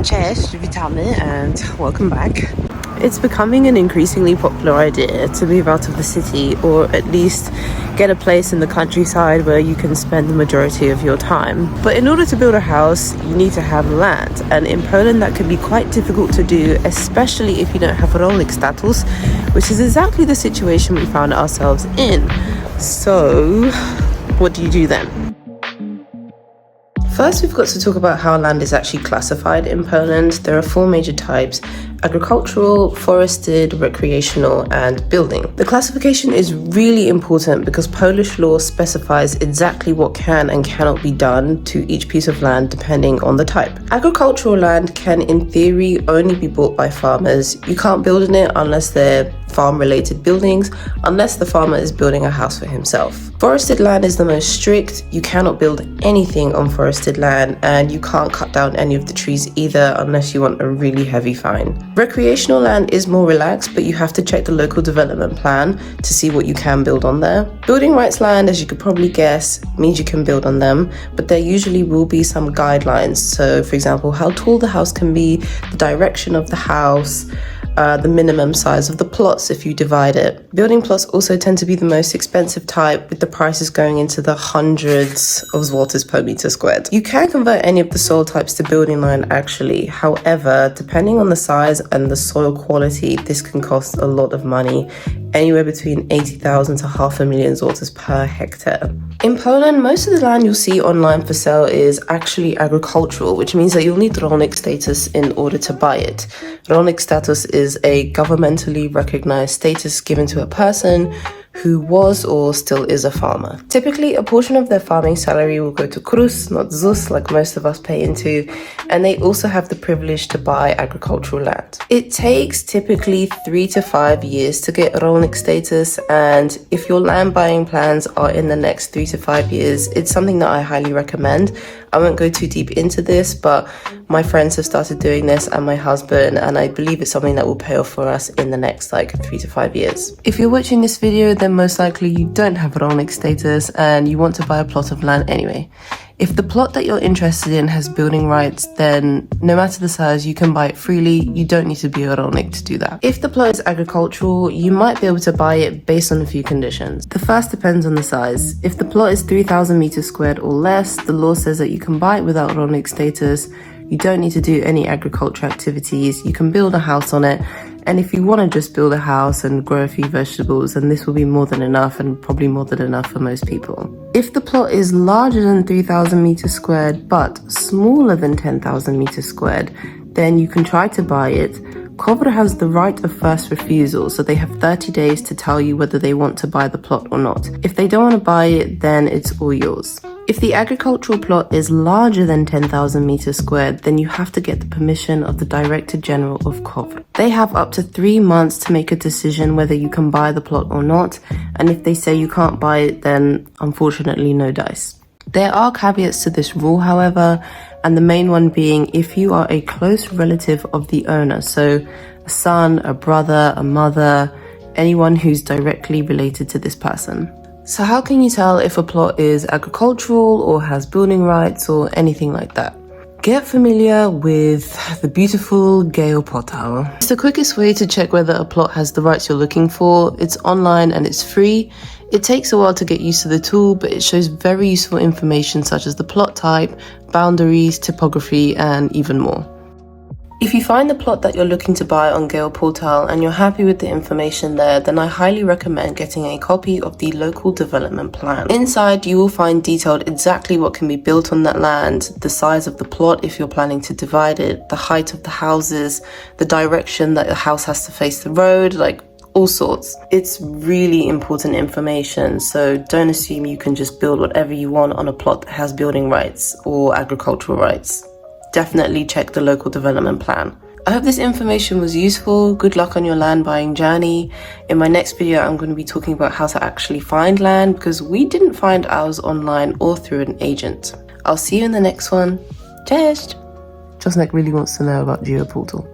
Cześć, witamy and welcome back. It's becoming an increasingly popular idea to move out of the city or at least get a place in the countryside where you can spend the majority of your time. But in order to build a house, you need to have land. And in Poland, that can be quite difficult to do, especially if you don't have rolnik status, which is exactly the situation we found ourselves in. So, what do you do then? First, we've got to talk about how land is actually classified in Poland. There are four major types: agricultural, forested, recreational, and building. The classification is really important because Polish law specifies exactly what can and cannot be done to each piece of land depending on the type. Agricultural land can, in theory, only be bought by farmers. You can't build in it unless they're farm-related buildings, unless the farmer is building a house for himself. Forested land is the most strict. You cannot build anything on forested land, and you can't cut down any of the trees either unless you want a really heavy fine. Recreational land is more relaxed, but you have to check the local development plan to see what you can build on there. Building rights land, as you could probably guess, means you can build on them, but there usually will be some guidelines. So, for example, how tall the house can be, the direction of the house, the minimum size of the plots if you divide it. Building plots also tend to be the most expensive type, with the prices going into the hundreds of złotych per meter squared. You can convert any of the soil types to building land actually. However, depending on the size and the soil quality, this can cost a lot of money, anywhere between 80,000 to 500,000 złotych per hectare. In Poland, most of the land you'll see online for sale is actually agricultural, which means that you'll need rolnik status in order to buy it. Rolnik status is a governmentally recognized status given to a person who was or still is a farmer. Typically, a portion of their farming salary will go to KRUS, not ZUS, like most of us pay into, and they also have the privilege to buy agricultural land. It takes typically 3 to 5 years to get rolnik status, and if your land buying plans are in the next 3 to 5 years, it's something that I highly recommend. I won't go too deep into this, but my friends have started doing this and my husband, and I believe it's something that will pay off for us in the next 3 to 5 years. If you're watching this video, then most likely you don't have rolnik status and you want to buy a plot of land anyway. If the plot that you're interested in has building rights, then no matter the size, you can buy it freely. You don't need to be a rolnik to do that. If the plot is agricultural, you might be able to buy it based on a few conditions. The first depends on the size. If the plot is 3,000 meters squared or less, the law says that you can buy it without rolnik status. You don't need to do any agriculture activities. You can build a house on it. And if you want to just build a house and grow a few vegetables, then this will be more than enough, and probably more than enough for most people. If the plot is larger than 3,000 meters squared, but smaller than 10,000 meters squared, then you can try to buy it. Kupno has the right of first refusal, so they have 30 days to tell you whether they want to buy the plot or not. If they don't want to buy it, then it's all yours. If the agricultural plot is larger than 10,000 meters squared, then you have to get the permission of the Director General of Kupno. They have up to 3 months to make a decision whether you can buy the plot or not, and if they say you can't buy it, then unfortunately no dice. There are caveats to this rule, however, and the main one being if you are a close relative of the owner, so a son, a brother, a mother, anyone who's directly related to this person. So how can you tell if a plot is agricultural or has building rights or anything like that? Get familiar with the beautiful geoportal. It's the quickest way to check whether a plot has the rights you're looking for. It's online and it's free. It takes a while to get used to the tool, but it shows very useful information such as the plot type, boundaries, topography, and even more. If you find the plot that you're looking to buy on geoportal and you're happy with the information there, then I highly recommend getting a copy of the local development plan. Inside, you will find detailed exactly what can be built on that land, the size of the plot if you're planning to divide it, the height of the houses, the direction that the house has to face the road, all sorts. It's really important information, so don't assume you can just build whatever you want on a plot that has building rights or agricultural rights. Definitely check the local development plan. I hope this information was useful. Good luck on your land buying journey. In my next video, I'm going to be talking about how to actually find land, because we didn't find ours online or through an agent. I'll see you in the next one. Cześć! Josnek really wants to know about geoportal.